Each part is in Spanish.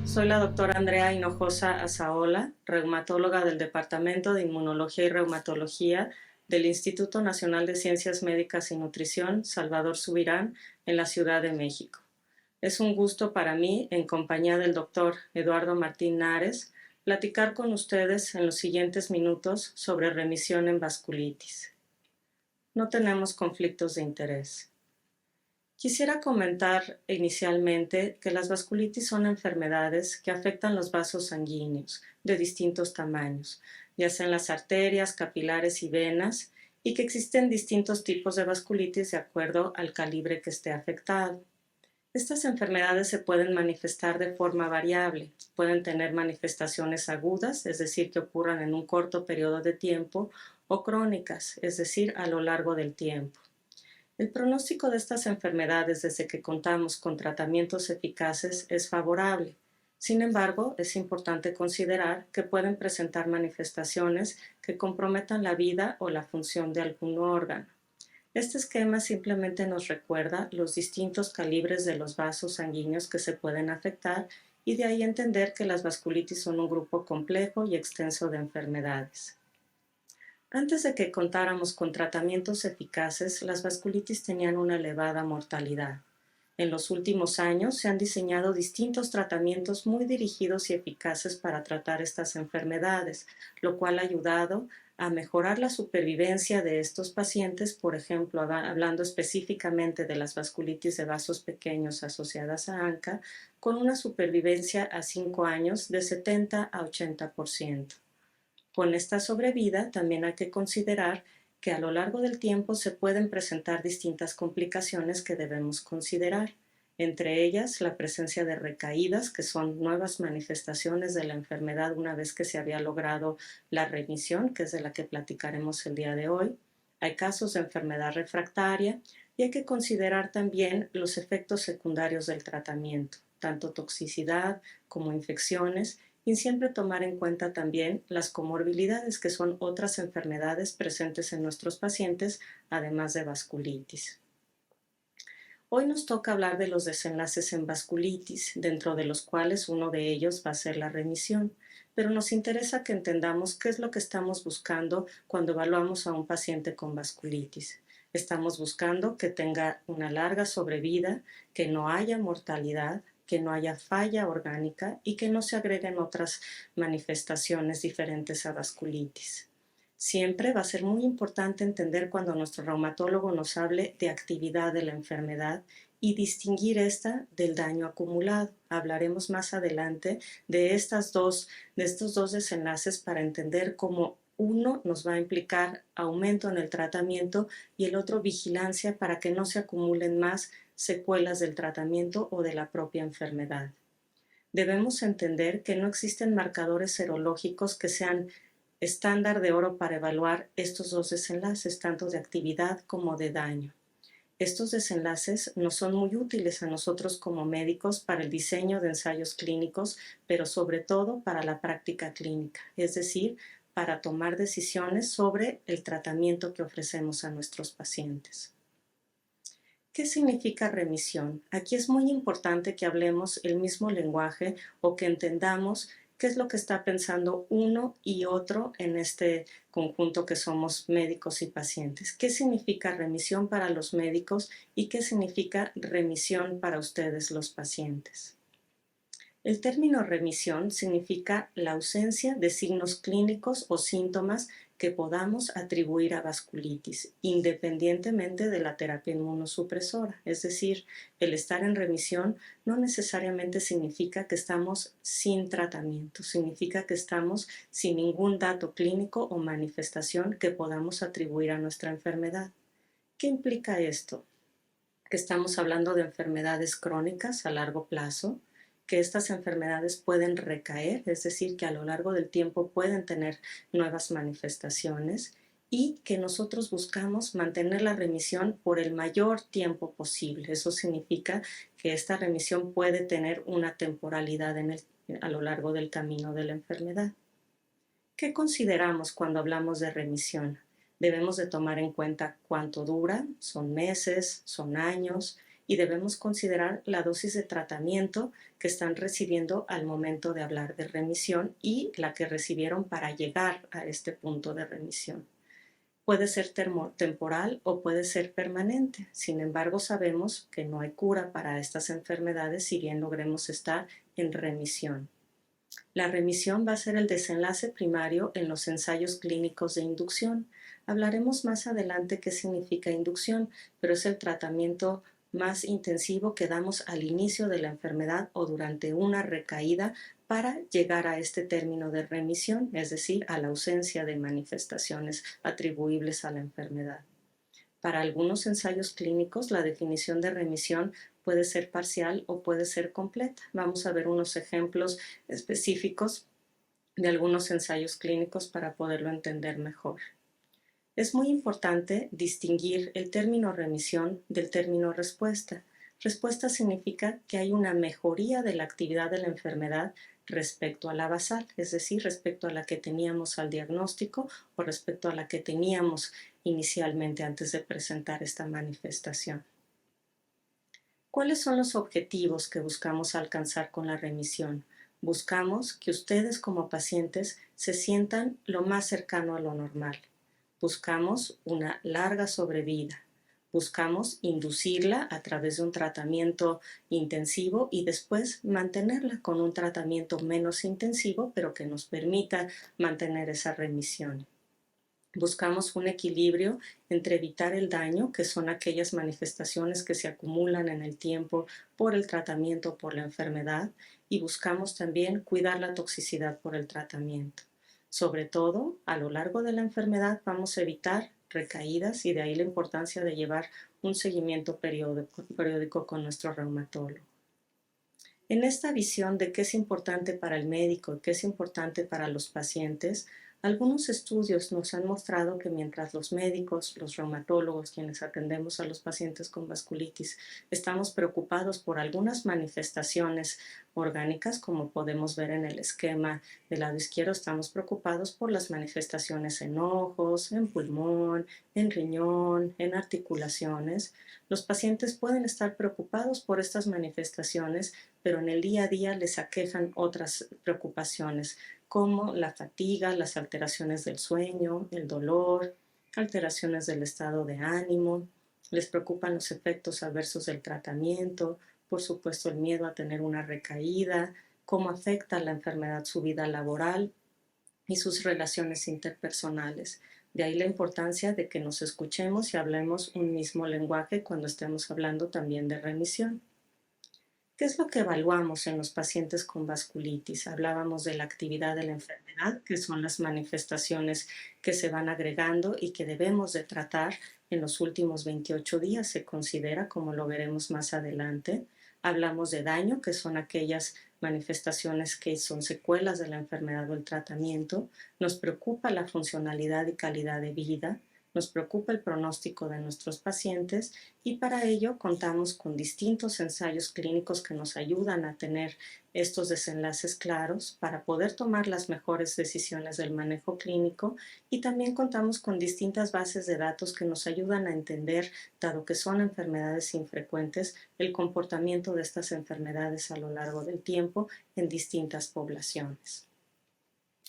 Soy la doctora Andrea Hinojosa Azaola, reumatóloga del Departamento de Inmunología y Reumatología del Instituto Nacional de Ciencias Médicas y Nutrición Salvador Subirán en la Ciudad de México. Es un gusto para mí, en compañía del doctor Eduardo Martín Nares, platicar con ustedes en los siguientes minutos sobre remisión en vasculitis. No tenemos conflictos de interés. Quisiera comentar inicialmente que las vasculitis son enfermedades que afectan los vasos sanguíneos de distintos tamaños, ya sean las arterias, capilares y venas, y que existen distintos tipos de vasculitis de acuerdo al calibre que esté afectado. Estas enfermedades se pueden manifestar de forma variable. Pueden tener manifestaciones agudas, es decir, que ocurran en un corto periodo de tiempo, o crónicas, es decir, a lo largo del tiempo. El pronóstico de estas enfermedades desde que contamos con tratamientos eficaces es favorable. Sin embargo, es importante considerar que pueden presentar manifestaciones que comprometan la vida o la función de algún órgano. Este esquema simplemente nos recuerda los distintos calibres de los vasos sanguíneos que se pueden afectar y de ahí entender que las vasculitis son un grupo complejo y extenso de enfermedades. Antes de que contáramos con tratamientos eficaces, las vasculitis tenían una elevada mortalidad. En los últimos años se han diseñado distintos tratamientos muy dirigidos y eficaces para tratar estas enfermedades, lo cual ha ayudado a mejorar la supervivencia de estos pacientes, por ejemplo, hablando específicamente de las vasculitis de vasos pequeños asociadas a ANCA, con una supervivencia a 5 años de 70 a 80%. Con esta sobrevida también hay que considerar que a lo largo del tiempo se pueden presentar distintas complicaciones que debemos considerar, entre ellas la presencia de recaídas, que son nuevas manifestaciones de la enfermedad una vez que se había logrado la remisión, que es de la que platicaremos el día de hoy. Hay casos de enfermedad refractaria y hay que considerar también los efectos secundarios del tratamiento, tanto toxicidad como infecciones, y siempre tomar en cuenta también las comorbilidades, que son otras enfermedades presentes en nuestros pacientes, además de vasculitis. Hoy nos toca hablar de los desenlaces en vasculitis, dentro de los cuales uno de ellos va a ser la remisión, pero nos interesa que entendamos qué es lo que estamos buscando cuando evaluamos a un paciente con vasculitis. Estamos buscando que tenga una larga sobrevida, que no haya mortalidad, que no haya falla orgánica y que no se agreguen otras manifestaciones diferentes a vasculitis. Siempre va a ser muy importante entender cuando nuestro reumatólogo nos hable de actividad de la enfermedad y distinguir esta del daño acumulado. Hablaremos más adelante de estos dos desenlaces para entender cómo uno nos va a implicar aumento en el tratamiento y el otro vigilancia para que no se acumulen más secuelas del tratamiento o de la propia enfermedad. Debemos entender que no existen marcadores serológicos que sean estándar de oro para evaluar estos dos desenlaces, tanto de actividad como de daño. Estos desenlaces nos son muy útiles a nosotros como médicos para el diseño de ensayos clínicos, pero sobre todo para la práctica clínica, es decir, para tomar decisiones sobre el tratamiento que ofrecemos a nuestros pacientes. ¿Qué significa remisión? Aquí es muy importante que hablemos el mismo lenguaje o que entendamos qué es lo que está pensando uno y otro en este conjunto que somos médicos y pacientes. ¿Qué significa remisión para los médicos y qué significa remisión para ustedes los pacientes? El término remisión significa la ausencia de signos clínicos o síntomas que podamos atribuir a vasculitis, independientemente de la terapia inmunosupresora. Es decir, el estar en remisión no necesariamente significa que estamos sin tratamiento, significa que estamos sin ningún dato clínico o manifestación que podamos atribuir a nuestra enfermedad. ¿Qué implica esto? Que estamos hablando de enfermedades crónicas a largo plazo, que estas enfermedades pueden recaer, es decir, que a lo largo del tiempo pueden tener nuevas manifestaciones y que nosotros buscamos mantener la remisión por el mayor tiempo posible. Eso significa que esta remisión puede tener una temporalidad a lo largo del camino de la enfermedad. ¿Qué consideramos cuando hablamos de remisión? Debemos de tomar en cuenta cuánto dura, son meses, son años, y debemos considerar la dosis de tratamiento que están recibiendo al momento de hablar de remisión y la que recibieron para llegar a este punto de remisión. Puede ser temporal o puede ser permanente. Sin embargo, sabemos que no hay cura para estas enfermedades si bien logremos estar en remisión. La remisión va a ser el desenlace primario en los ensayos clínicos de inducción. Hablaremos más adelante qué significa inducción, pero es el tratamiento más intensivo que damos al inicio de la enfermedad o durante una recaída para llegar a este término de remisión, es decir, a la ausencia de manifestaciones atribuibles a la enfermedad. Para algunos ensayos clínicos, la definición de remisión puede ser parcial o puede ser completa. Vamos a ver unos ejemplos específicos de algunos ensayos clínicos para poderlo entender mejor. Es muy importante distinguir el término remisión del término respuesta. Respuesta significa que hay una mejoría de la actividad de la enfermedad respecto a la basal, es decir, respecto a la que teníamos al diagnóstico o respecto a la que teníamos inicialmente antes de presentar esta manifestación. ¿Cuáles son los objetivos que buscamos alcanzar con la remisión? Buscamos que ustedes como pacientes se sientan lo más cercano a lo normal. Buscamos una larga sobrevida. Buscamos inducirla a través de un tratamiento intensivo y después mantenerla con un tratamiento menos intensivo, pero que nos permita mantener esa remisión. Buscamos un equilibrio entre evitar el daño, que son aquellas manifestaciones que se acumulan en el tiempo por el tratamiento o por la enfermedad, y buscamos también cuidar la toxicidad por el tratamiento. Sobre todo, a lo largo de la enfermedad vamos a evitar recaídas y de ahí la importancia de llevar un seguimiento periódico con nuestro reumatólogo. En esta visión de qué es importante para el médico y qué es importante para los pacientes, algunos estudios nos han mostrado que mientras los médicos, los reumatólogos, quienes atendemos a los pacientes con vasculitis, estamos preocupados por algunas manifestaciones orgánicas, como podemos ver en el esquema del lado izquierdo, estamos preocupados por las manifestaciones en ojos, en pulmón, en riñón, en articulaciones. Los pacientes pueden estar preocupados por estas manifestaciones, pero en el día a día les aquejan otras preocupaciones, como la fatiga, las alteraciones del sueño, el dolor, alteraciones del estado de ánimo. Les preocupan los efectos adversos del tratamiento, por supuesto el miedo a tener una recaída, cómo afecta la enfermedad su vida laboral y sus relaciones interpersonales. De ahí la importancia de que nos escuchemos y hablemos un mismo lenguaje cuando estemos hablando también de remisión. ¿Qué es lo que evaluamos en los pacientes con vasculitis? Hablábamos de la actividad de la enfermedad, que son las manifestaciones que se van agregando y que debemos de tratar en los últimos 28 días, se considera, como lo veremos más adelante. Hablamos de daño, que son aquellas manifestaciones que son secuelas de la enfermedad o el tratamiento. Nos preocupa la funcionalidad y calidad de vida. Nos preocupa el pronóstico de nuestros pacientes y para ello contamos con distintos ensayos clínicos que nos ayudan a tener estos desenlaces claros para poder tomar las mejores decisiones del manejo clínico, y también contamos con distintas bases de datos que nos ayudan a entender, dado que son enfermedades infrecuentes, el comportamiento de estas enfermedades a lo largo del tiempo en distintas poblaciones.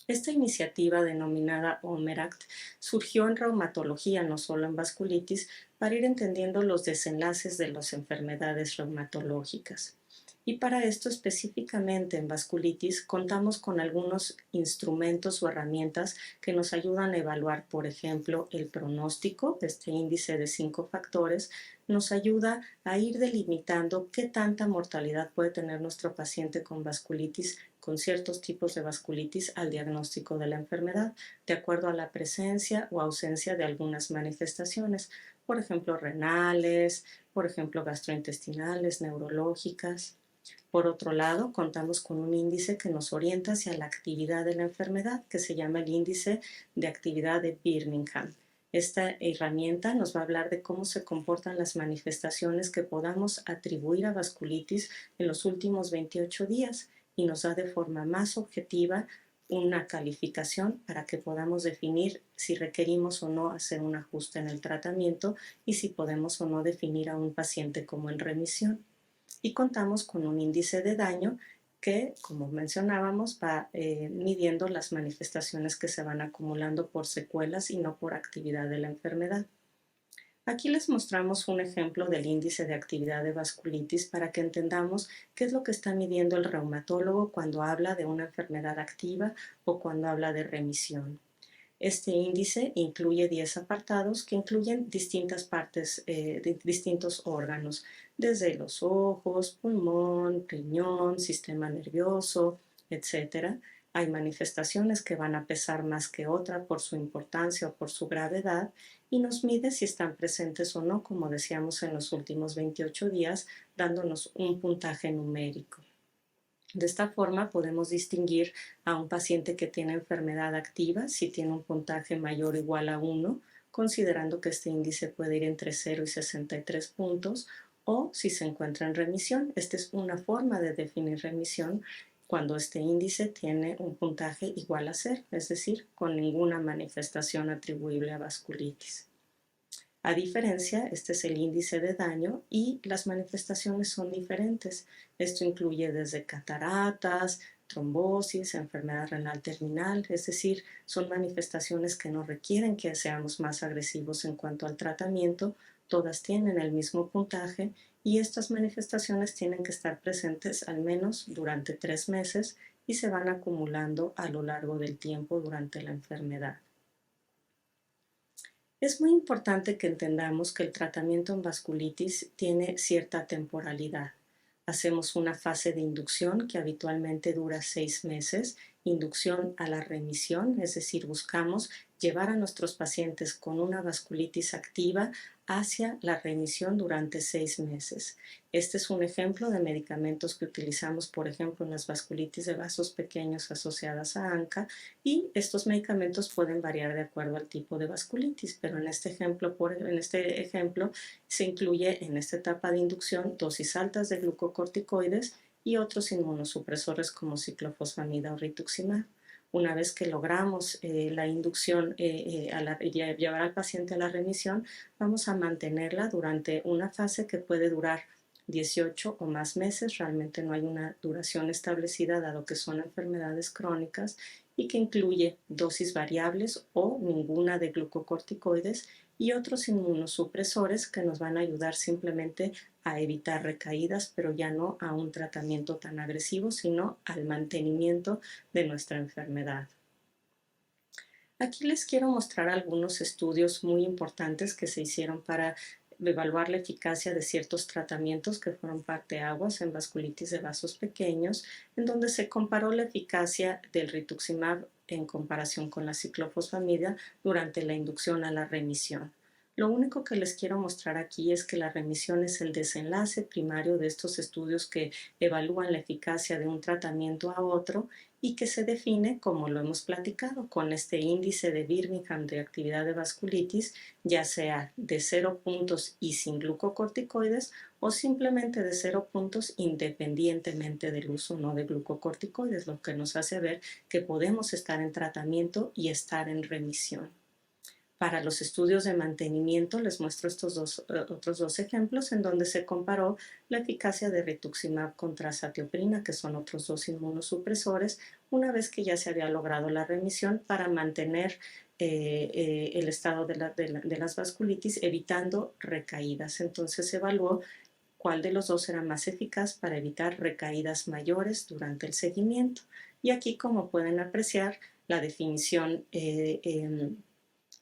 Esta iniciativa denominada OMERACT surgió en reumatología, no solo en vasculitis, para ir entendiendo los desenlaces de las enfermedades reumatológicas. Y para esto específicamente en vasculitis contamos con algunos instrumentos o herramientas que nos ayudan a evaluar, por ejemplo, el pronóstico. Este índice de 5 factores nos ayuda a ir delimitando qué tanta mortalidad puede tener nuestro paciente con vasculitis, con ciertos tipos de vasculitis, al diagnóstico de la enfermedad, de acuerdo a la presencia o ausencia de algunas manifestaciones, por ejemplo, renales, por ejemplo, gastrointestinales, neurológicas. Por otro lado, contamos con un índice que nos orienta hacia la actividad de la enfermedad, que se llama el índice de actividad de Birmingham. Esta herramienta nos va a hablar de cómo se comportan las manifestaciones que podamos atribuir a vasculitis en los últimos 28 días y nos da de forma más objetiva una calificación para que podamos definir si requerimos o no hacer un ajuste en el tratamiento y si podemos o no definir a un paciente como en remisión. Y contamos con un índice de daño que, como mencionábamos, va midiendo las manifestaciones que se van acumulando por secuelas y no por actividad de la enfermedad. Aquí les mostramos un ejemplo del índice de actividad de vasculitis para que entendamos qué es lo que está midiendo el reumatólogo cuando habla de una enfermedad activa o cuando habla de remisión. Este índice incluye 10 apartados que incluyen distintas partes de distintos órganos, desde los ojos, pulmón, riñón, sistema nervioso, etc. Hay manifestaciones que van a pesar más que otra por su importancia o por su gravedad y nos mide si están presentes o no, como decíamos en los últimos 28 días, dándonos un puntaje numérico. De esta forma podemos distinguir a un paciente que tiene enfermedad activa si tiene un puntaje mayor o igual a 1, considerando que este índice puede ir entre 0 y 63 puntos, o si se encuentra en remisión. Esta es una forma de definir remisión cuando este índice tiene un puntaje igual a 0, es decir, con ninguna manifestación atribuible a vasculitis. A diferencia, este es el índice de daño y las manifestaciones son diferentes. Esto incluye desde cataratas, trombosis, enfermedad renal terminal, es decir, son manifestaciones que no requieren que seamos más agresivos en cuanto al tratamiento, todas tienen el mismo puntaje y estas manifestaciones tienen que estar presentes al menos durante 3 meses y se van acumulando a lo largo del tiempo durante la enfermedad. Es muy importante que entendamos que el tratamiento en vasculitis tiene cierta temporalidad. Hacemos una fase de inducción que habitualmente dura 6 meses, inducción a la remisión, es decir, buscamos llevar a nuestros pacientes con una vasculitis activa hacia la remisión durante 6 meses. Este es un ejemplo de medicamentos que utilizamos, por ejemplo, en las vasculitis de vasos pequeños asociadas a ANCA, y estos medicamentos pueden variar de acuerdo al tipo de vasculitis, pero en este ejemplo se incluye en esta etapa de inducción dosis altas de glucocorticoides y otros inmunosupresores como ciclofosfamida o rituximab. Una vez que logramos la inducción, llevar al paciente a la remisión, vamos a mantenerla durante una fase que puede durar 18 o más meses. Realmente no hay una duración establecida dado que son enfermedades crónicas y que incluye dosis variables o ninguna de glucocorticoides y otros inmunosupresores que nos van a ayudar simplemente a evitar recaídas, pero ya no a un tratamiento tan agresivo, sino al mantenimiento de nuestra enfermedad. Aquí les quiero mostrar algunos estudios muy importantes que se hicieron para evaluar la eficacia de ciertos tratamientos que fueron parteaguas en vasculitis de vasos pequeños, en donde se comparó la eficacia del rituximab en comparación con la ciclofosfamida durante la inducción a la remisión. Lo único que les quiero mostrar aquí es que la remisión es el desenlace primario de estos estudios que evalúan la eficacia de un tratamiento a otro y que se define, como lo hemos platicado, con este índice de Birmingham de actividad de vasculitis, ya sea de 0 puntos y sin glucocorticoides o simplemente de 0 puntos independientemente del uso no de glucocorticoides, lo que nos hace ver que podemos estar en tratamiento y estar en remisión. Para los estudios de mantenimiento les muestro estos otros dos ejemplos en donde se comparó la eficacia de rituximab contra azatioprina, que son otros dos inmunosupresores, una vez que ya se había logrado la remisión para mantener el estado de las vasculitis, evitando recaídas. Entonces se evaluó cuál de los dos era más eficaz para evitar recaídas mayores durante el seguimiento. Y aquí, como pueden apreciar, la definición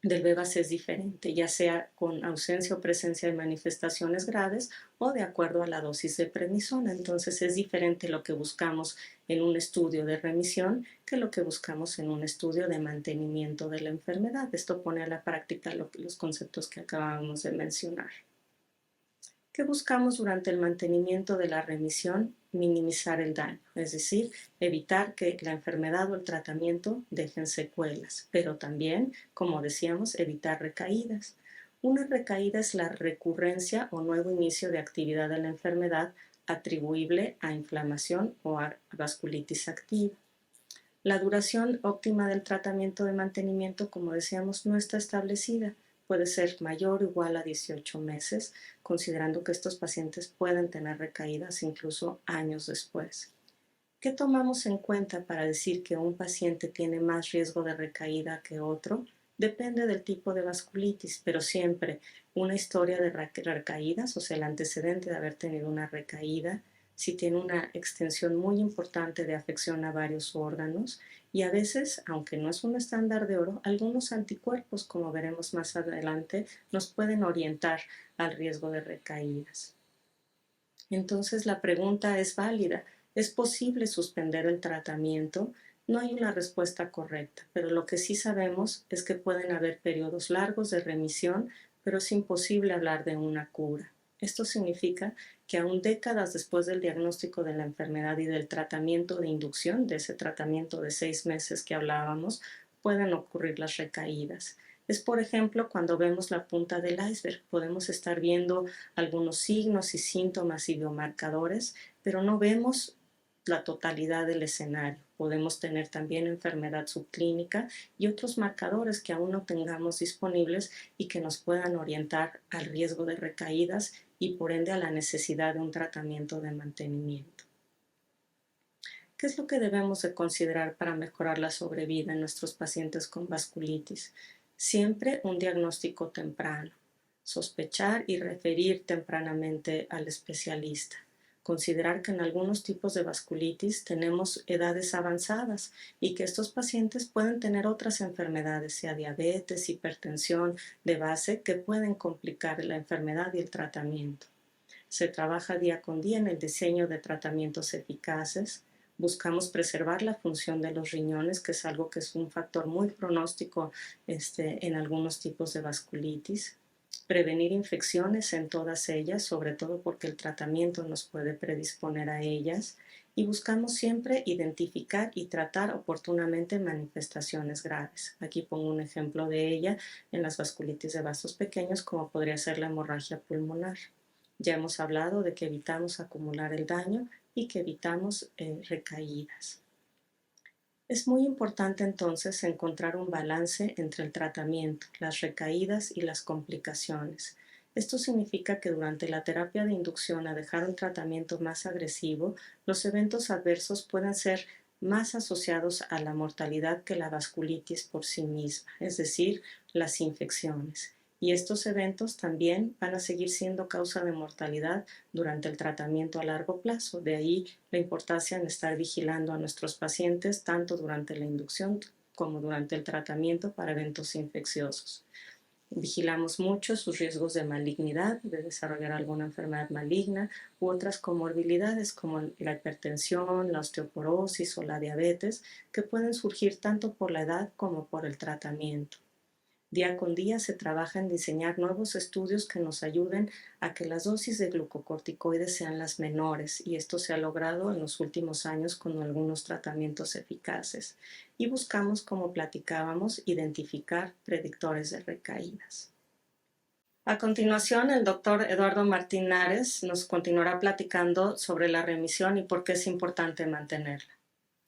del VEVAS es diferente, ya sea con ausencia o presencia de manifestaciones graves o de acuerdo a la dosis de prednisona. Entonces es diferente lo que buscamos en un estudio de remisión que lo que buscamos en un estudio de mantenimiento de la enfermedad. Esto pone a la práctica los conceptos que acabábamos de mencionar. ¿Qué buscamos durante el mantenimiento de la remisión? Minimizar el daño, es decir, evitar que la enfermedad o el tratamiento dejen secuelas, pero también, como decíamos, evitar recaídas. Una recaída es la recurrencia o nuevo inicio de actividad de la enfermedad atribuible a inflamación o a vasculitis activa. La duración óptima del tratamiento de mantenimiento, como decíamos, no está establecida. Puede ser mayor o igual a 18 meses, considerando que estos pacientes pueden tener recaídas incluso años después. ¿Qué tomamos en cuenta para decir que un paciente tiene más riesgo de recaída que otro? Depende del tipo de vasculitis, pero siempre una historia de recaídas, o sea, el antecedente de haber tenido una recaída, si tiene una extensión muy importante de afección a varios órganos y a veces, aunque no es un estándar de oro, algunos anticuerpos, como veremos más adelante, nos pueden orientar al riesgo de recaídas. Entonces la pregunta es válida. ¿Es posible suspender el tratamiento? No hay una respuesta correcta, pero lo que sí sabemos es que pueden haber periodos largos de remisión, pero es imposible hablar de una cura. Esto significa que aún décadas después del diagnóstico de la enfermedad y del tratamiento de inducción, de ese tratamiento de 6 meses que hablábamos, pueden ocurrir las recaídas. Es, por ejemplo, cuando vemos la punta del iceberg. Podemos estar viendo algunos signos y síntomas y biomarcadores, pero no vemos la totalidad del escenario. Podemos tener también enfermedad subclínica y otros marcadores que aún no tengamos disponibles y que nos puedan orientar al riesgo de recaídas y por ende a la necesidad de un tratamiento de mantenimiento. ¿Qué es lo que debemos de considerar para mejorar la sobrevida en nuestros pacientes con vasculitis? Siempre un diagnóstico temprano, sospechar y referir tempranamente al especialista. Considerar que en algunos tipos de vasculitis tenemos edades avanzadas y que estos pacientes pueden tener otras enfermedades, sea diabetes, hipertensión de base, que pueden complicar la enfermedad y el tratamiento. Se trabaja día con día en el diseño de tratamientos eficaces. Buscamos preservar la función de los riñones, que es algo que es un factor muy pronóstico en algunos tipos de vasculitis. Prevenir infecciones en todas ellas, sobre todo porque el tratamiento nos puede predisponer a ellas. Y buscamos siempre identificar y tratar oportunamente manifestaciones graves. Aquí pongo un ejemplo de ella en las vasculitis de vasos pequeños, como podría ser la hemorragia pulmonar. Ya hemos hablado de que evitamos acumular el daño y que evitamos recaídas. Es muy importante entonces encontrar un balance entre el tratamiento, las recaídas y las complicaciones. Esto significa que durante la terapia de inducción a dejar un tratamiento más agresivo, los eventos adversos pueden ser más asociados a la mortalidad que la vasculitis por sí misma, es decir, las infecciones. Y estos eventos también van a seguir siendo causa de mortalidad durante el tratamiento a largo plazo. De ahí la importancia en estar vigilando a nuestros pacientes tanto durante la inducción como durante el tratamiento para eventos infecciosos. Vigilamos mucho sus riesgos de malignidad, de desarrollar alguna enfermedad maligna u otras comorbilidades como la hipertensión, la osteoporosis o la diabetes, que pueden surgir tanto por la edad como por el tratamiento. Día con día se trabaja en diseñar nuevos estudios que nos ayuden a que las dosis de glucocorticoides sean las menores, y esto se ha logrado en los últimos años con algunos tratamientos eficaces. Y buscamos, como platicábamos, identificar predictores de recaídas. A continuación, el doctor Eduardo Martín Nares nos continuará platicando sobre la remisión y por qué es importante mantenerla.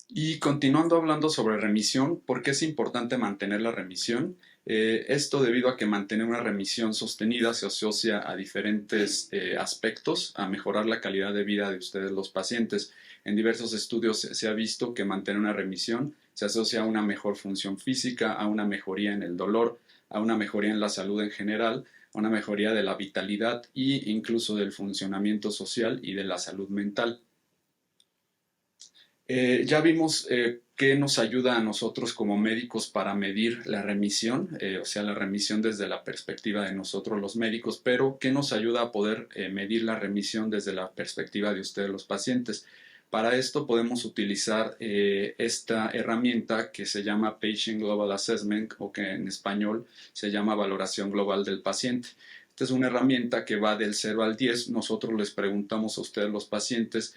Y continuando hablando sobre remisión, ¿por qué es importante mantener la remisión? Esto debido a que mantener una remisión sostenida se asocia a diferentes aspectos, a mejorar la calidad de vida de ustedes los pacientes. En diversos estudios se ha visto que mantener una remisión se asocia a una mejor función física, a una mejoría en el dolor, a una mejoría en la salud en general, a una mejoría de la vitalidad e incluso del funcionamiento social y de la salud mental. Ya vimos qué nos ayuda a nosotros como médicos para medir la remisión, o sea, la remisión desde la perspectiva de nosotros los médicos, pero qué nos ayuda a poder medir la remisión desde la perspectiva de ustedes los pacientes. Para esto podemos utilizar esta herramienta que se llama Patient Global Assessment, o que en español se llama valoración global del paciente. Esta es una herramienta que va del 0 al 10. Nosotros les preguntamos a ustedes, los pacientes,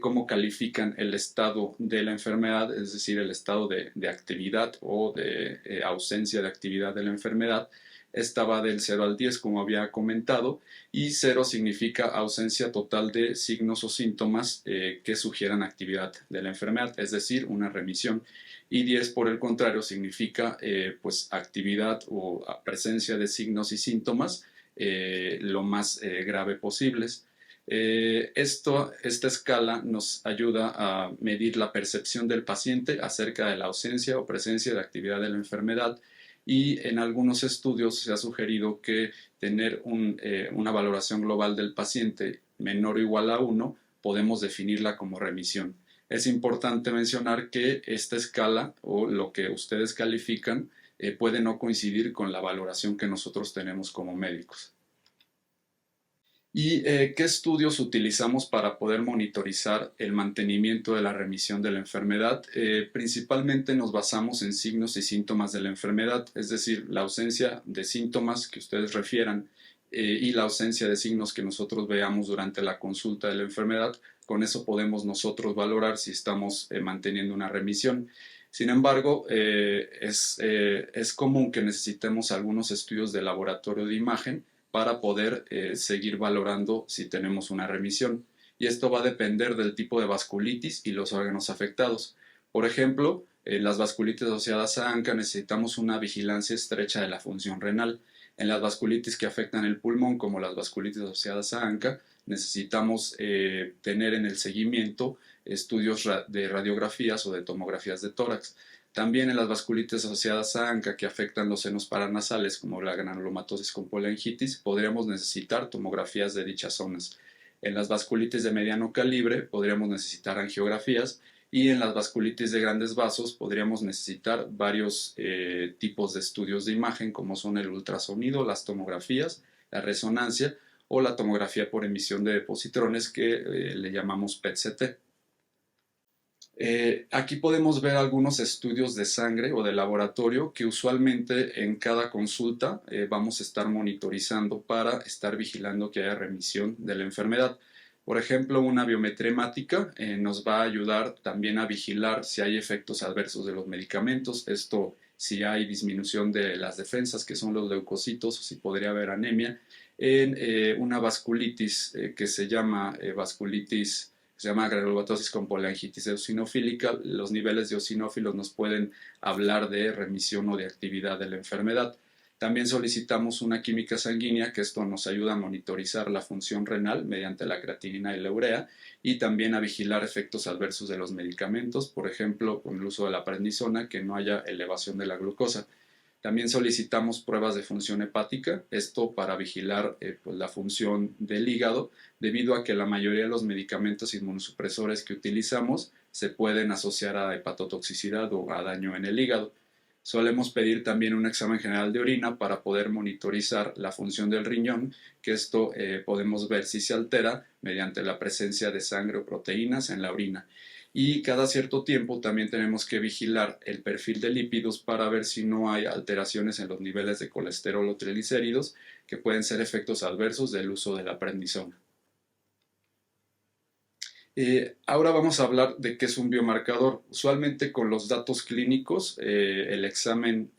cómo califican el estado de la enfermedad, es decir, el estado de actividad o de ausencia de actividad de la enfermedad. Esta va del 0 al 10, como había comentado, y 0 significa ausencia total de signos o síntomas que sugieran actividad de la enfermedad, es decir, una remisión. Y 10, por el contrario, significa pues actividad o presencia de signos y síntomas lo más grave posibles. Esta escala nos ayuda a medir la percepción del paciente acerca de la ausencia o presencia de actividad de la enfermedad, y en algunos estudios se ha sugerido que tener una valoración global del paciente menor o igual a 1 podemos definirla como remisión. Es importante mencionar que esta escala o lo que ustedes califican puede no coincidir con la valoración que nosotros tenemos como médicos. ¿Y qué estudios utilizamos para poder monitorizar el mantenimiento de la remisión de la enfermedad? Principalmente nos basamos en signos y síntomas de la enfermedad, es decir, la ausencia de síntomas que ustedes refieran y la ausencia de signos que nosotros veamos durante la consulta de la enfermedad. Con eso podemos nosotros valorar si estamos manteniendo una remisión. Sin embargo, es común que necesitemos algunos estudios de laboratorio de imagen para poder seguir valorando si tenemos una remisión. Y esto va a depender del tipo de vasculitis y los órganos afectados. Por ejemplo, en las vasculitis asociadas a ANCA necesitamos una vigilancia estrecha de la función renal. En las vasculitis que afectan el pulmón, como las vasculitis asociadas a ANCA, necesitamos tener en el seguimiento estudios de radiografías o de tomografías de tórax. También en las vasculitis asociadas a ANCA que afectan los senos paranasales, como la granulomatosis con polengitis, podríamos necesitar tomografías de dichas zonas. En las vasculitis de mediano calibre podríamos necesitar angiografías, y en las vasculitis de grandes vasos podríamos necesitar varios tipos de estudios de imagen, como son el ultrasonido, las tomografías, la resonancia o la tomografía por emisión de positrones que le llamamos PET-CT. Aquí podemos ver algunos estudios de sangre o de laboratorio que usualmente en cada consulta vamos a estar monitorizando para estar vigilando que haya remisión de la enfermedad. Por ejemplo, una biometría hemática nos va a ayudar también a vigilar si hay efectos adversos de los medicamentos, esto si hay disminución de las defensas, que son los leucocitos, o si podría haber anemia. En una vasculitis que se llama granulomatosis con polangitis eosinofílica, los niveles de eosinófilos nos pueden hablar de remisión o de actividad de la enfermedad. También solicitamos una química sanguínea, que esto nos ayuda a monitorizar la función renal mediante la creatinina y la urea, y también a vigilar efectos adversos de los medicamentos, por ejemplo, con el uso de la prednisona, que no haya elevación de la glucosa. También solicitamos pruebas de función hepática, esto para vigilar pues la función del hígado, debido a que la mayoría de los medicamentos inmunosupresores que utilizamos se pueden asociar a hepatotoxicidad o a daño en el hígado. Solemos pedir también un examen general de orina para poder monitorizar la función del riñón, que esto podemos ver si se altera mediante la presencia de sangre o proteínas en la orina. Y cada cierto tiempo también tenemos que vigilar el perfil de lípidos para ver si no hay alteraciones en los niveles de colesterol o triglicéridos, que pueden ser efectos adversos del uso de la prednisona. Ahora vamos a hablar de qué es un biomarcador. Usualmente con los datos clínicos, el examen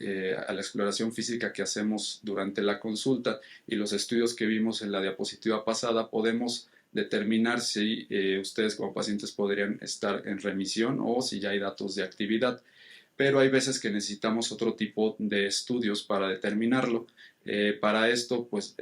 a la exploración física que hacemos durante la consulta y los estudios que vimos en la diapositiva pasada, podemos determinar si ustedes como pacientes podrían estar en remisión o si ya hay datos de actividad. Pero hay veces que necesitamos otro tipo de estudios para determinarlo. Para esto, pues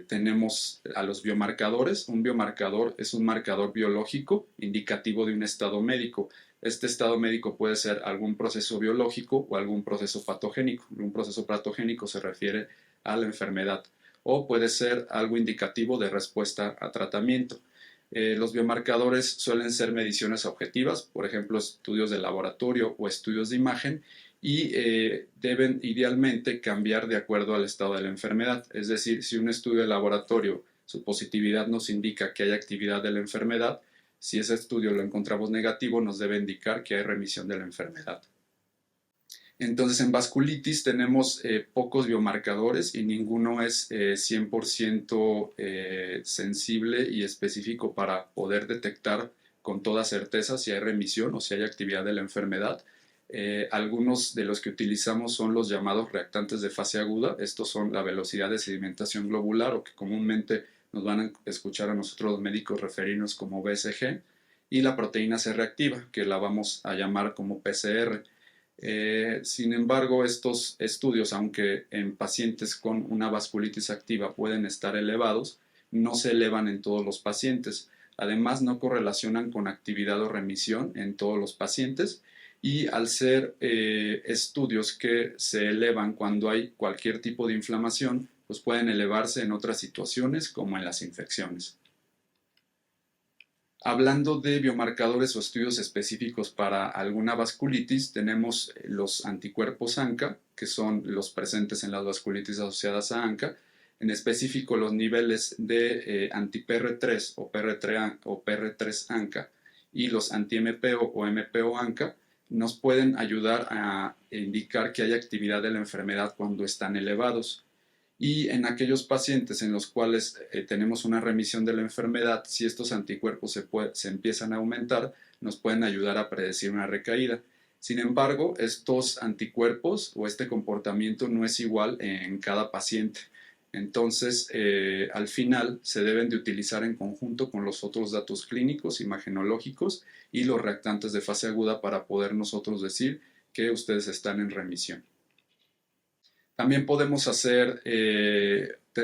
tenemos a los biomarcadores. Un biomarcador es un marcador biológico indicativo de un estado médico. Este estado médico puede ser algún proceso biológico o algún proceso patogénico. Un proceso patogénico se refiere a la enfermedad, o puede ser algo indicativo de respuesta a tratamiento. Los biomarcadores suelen ser mediciones objetivas, por ejemplo, estudios de laboratorio o estudios de imagen, y deben idealmente cambiar de acuerdo al estado de la enfermedad. Es decir, si un estudio de laboratorio, su positividad nos indica que hay actividad de la enfermedad, si ese estudio lo encontramos negativo, nos debe indicar que hay remisión de la enfermedad. Entonces, en vasculitis tenemos pocos biomarcadores y ninguno es 100% sensible y específico para poder detectar con toda certeza si hay remisión o si hay actividad de la enfermedad. Algunos de los que utilizamos son los llamados reactantes de fase aguda. Estos son la velocidad de sedimentación globular, o que comúnmente nos van a escuchar a nosotros los médicos referirnos como BSG, y la proteína C reactiva, que la vamos a llamar como PCR. Sin embargo, estos estudios, aunque en pacientes con una vasculitis activa pueden estar elevados, no se elevan en todos los pacientes. Además, no correlacionan con actividad o remisión en todos los pacientes, y al ser estudios que se elevan cuando hay cualquier tipo de inflamación, pues pueden elevarse en otras situaciones como en las infecciones. Hablando de biomarcadores o estudios específicos para alguna vasculitis, tenemos los anticuerpos ANCA, que son los presentes en las vasculitis asociadas a ANCA, en específico los niveles de anti-PR3 o PR3 ANCA y los anti-MPO o MPO ANCA nos pueden ayudar a indicar que hay actividad de la enfermedad cuando están elevados. Y en aquellos pacientes en los cuales tenemos una remisión de la enfermedad, si estos anticuerpos se empiezan a aumentar, nos pueden ayudar a predecir una recaída. Sin embargo, estos anticuerpos o este comportamiento no es igual en cada paciente. Entonces, al final se deben de utilizar en conjunto con los otros datos clínicos, imagenológicos y los reactantes de fase aguda para poder nosotros decir que ustedes están en remisión. También podemos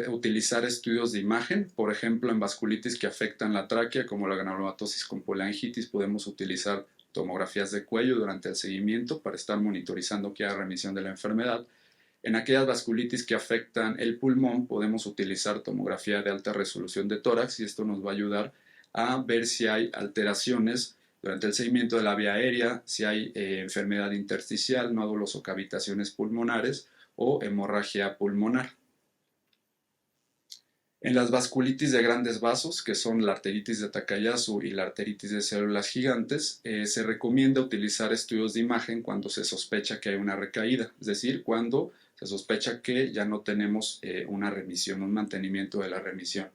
utilizar estudios de imagen, por ejemplo, en vasculitis que afectan la tráquea, como la granulomatosis con poliangitis, podemos utilizar tomografías de cuello durante el seguimiento para estar monitorizando que haya remisión de la enfermedad. En aquellas vasculitis que afectan el pulmón, podemos utilizar tomografía de alta resolución de tórax, y esto nos va a ayudar a ver si hay alteraciones durante el seguimiento de la vía aérea, si hay enfermedad intersticial, nódulos o cavitaciones pulmonares, o hemorragia pulmonar. En las vasculitis de grandes vasos, que son la arteritis de Takayasu y la arteritis de células gigantes, se recomienda utilizar estudios de imagen cuando se sospecha que hay una recaída, es decir, cuando se sospecha que ya no tenemos una remisión, un mantenimiento de la remisión.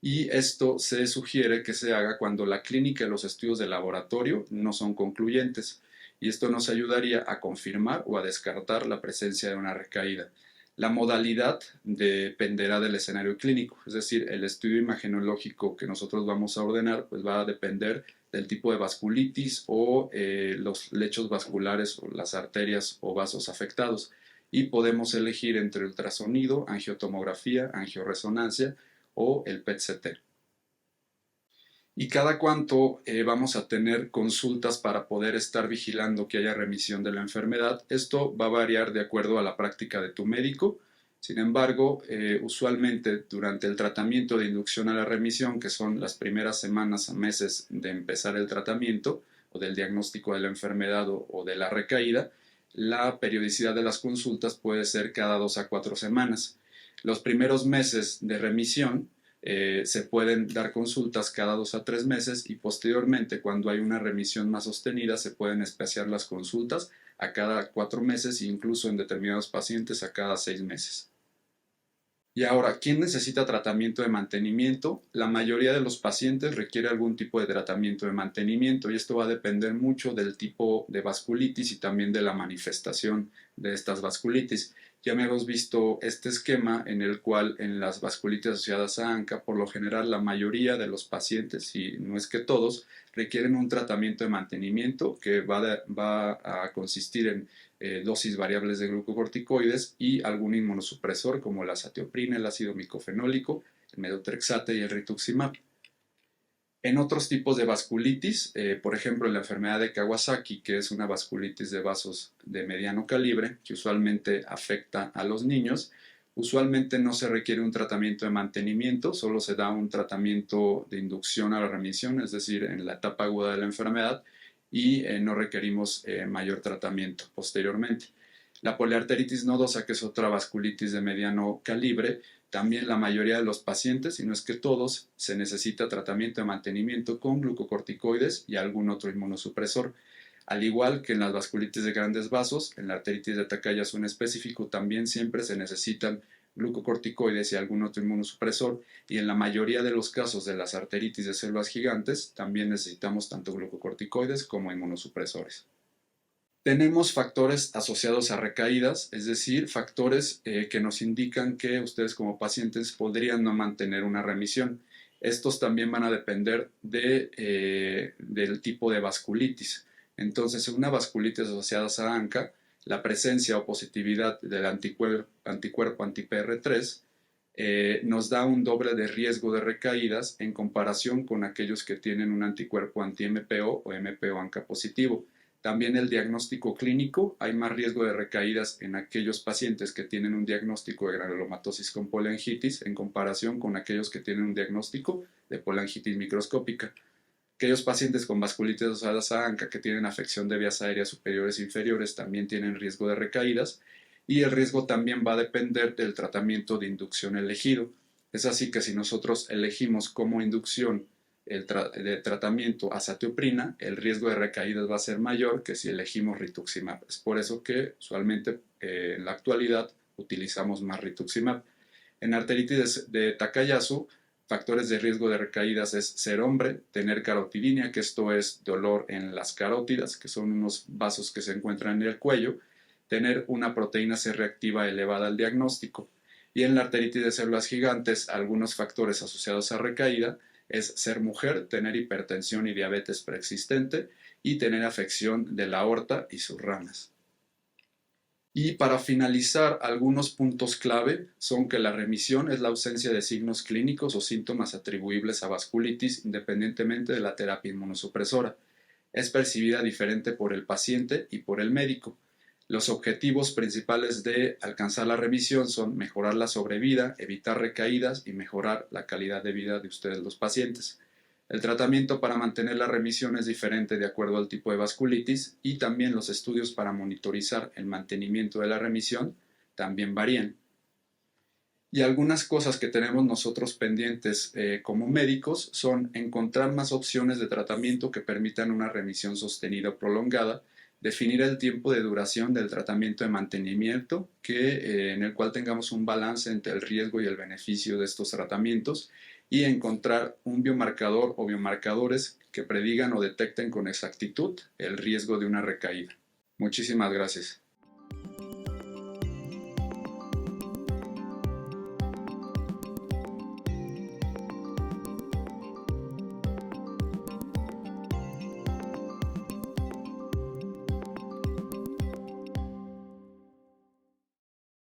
Y esto se sugiere que se haga cuando la clínica y los estudios de laboratorio no son concluyentes, y esto nos ayudaría a confirmar o a descartar la presencia de una recaída. La modalidad dependerá del escenario clínico, es decir, el estudio imagenológico que nosotros vamos a ordenar pues va a depender del tipo de vasculitis o los lechos vasculares o las arterias o vasos afectados, y podemos elegir entre ultrasonido, angiotomografía, angioresonancia o el PET-CT. ¿Y cada cuánto vamos a tener consultas para poder estar vigilando que haya remisión de la enfermedad? Esto va a variar de acuerdo a la práctica de tu médico. Sin embargo, usualmente durante el tratamiento de inducción a la remisión, que son las primeras semanas a meses de empezar el tratamiento o del diagnóstico de la enfermedad o de la recaída, la periodicidad de las consultas puede ser cada 2 a 4 semanas. Los primeros meses de remisión se pueden dar consultas cada 2 a 3 meses, y posteriormente, cuando hay una remisión más sostenida, se pueden espaciar las consultas a cada 4 meses e incluso en determinados pacientes a cada 6 meses. Y ahora, ¿quién necesita tratamiento de mantenimiento? La mayoría de los pacientes requiere algún tipo de tratamiento de mantenimiento, y esto va a depender mucho del tipo de vasculitis y también de la manifestación de estas vasculitis. Ya hemos visto este esquema en el cual en las vasculitis asociadas a ANCA, por lo general la mayoría de los pacientes, y no es que todos, requieren un tratamiento de mantenimiento que va a consistir en dosis variables de glucocorticoides y algún inmunosupresor como la azatioprina, el ácido micofenólico, el metotrexate y el rituximab. En otros tipos de vasculitis, por ejemplo en la enfermedad de Kawasaki, que es una vasculitis de vasos de mediano calibre, que usualmente afecta a los niños, usualmente no se requiere un tratamiento de mantenimiento, solo se da un tratamiento de inducción a la remisión, es decir, en la etapa aguda de la enfermedad, y no requerimos mayor tratamiento posteriormente. La poliarteritis nodosa, que es otra vasculitis de mediano calibre, también la mayoría de los pacientes, si no es que todos, se necesita tratamiento de mantenimiento con glucocorticoides y algún otro inmunosupresor. Al igual que en las vasculitis de grandes vasos, en la arteritis de Takayasu en específico, también siempre se necesitan glucocorticoides y algún otro inmunosupresor, y en la mayoría de los casos de las arteritis de células gigantes también necesitamos tanto glucocorticoides como inmunosupresores. Tenemos factores asociados a recaídas, es decir, factores que nos indican que ustedes como pacientes podrían no mantener una remisión. Estos también van a depender del tipo de vasculitis. Entonces, en una vasculitis asociada a ANCA, la presencia o positividad del anticuerpo anti-PR3 nos da un doble de riesgo de recaídas en comparación con aquellos que tienen un anticuerpo anti-MPO o MPO-ANCA positivo. También el diagnóstico clínico, hay más riesgo de recaídas en aquellos pacientes que tienen un diagnóstico de granulomatosis con polangitis en comparación con aquellos que tienen un diagnóstico de polangitis microscópica. Aquellos pacientes con vasculitis asociada a ANCA que tienen afección de vías aéreas superiores e inferiores también tienen riesgo de recaídas, y el riesgo también va a depender del tratamiento de inducción elegido. Es así que si nosotros elegimos como inducción de tratamiento azatioprina, el riesgo de recaídas va a ser mayor que si elegimos rituximab. Es por eso que usualmente en la actualidad utilizamos más rituximab. En arteritis de Takayasu, factores de riesgo de recaídas es ser hombre, tener carotidinia, que esto es dolor en las carótidas, que son unos vasos que se encuentran en el cuello, tener una proteína C reactiva elevada al diagnóstico. Y en la arteritis de células gigantes, algunos factores asociados a recaída es ser mujer, tener hipertensión y diabetes preexistente y tener afección de la aorta y sus ramas. Y para finalizar, algunos puntos clave son que la remisión es la ausencia de signos clínicos o síntomas atribuibles a vasculitis independientemente de la terapia inmunosupresora. Es percibida diferente por el paciente y por el médico. Los objetivos principales de alcanzar la remisión son mejorar la sobrevida, evitar recaídas y mejorar la calidad de vida de ustedes los pacientes. El tratamiento para mantener la remisión es diferente de acuerdo al tipo de vasculitis, y también los estudios para monitorizar el mantenimiento de la remisión también varían. Y algunas cosas que tenemos nosotros pendientes como médicos son encontrar más opciones de tratamiento que permitan una remisión sostenida o prolongada, definir el tiempo de duración del tratamiento de mantenimiento, en el cual tengamos un balance entre el riesgo y el beneficio de estos tratamientos, y encontrar un biomarcador o biomarcadores que predigan o detecten con exactitud el riesgo de una recaída. Muchísimas gracias.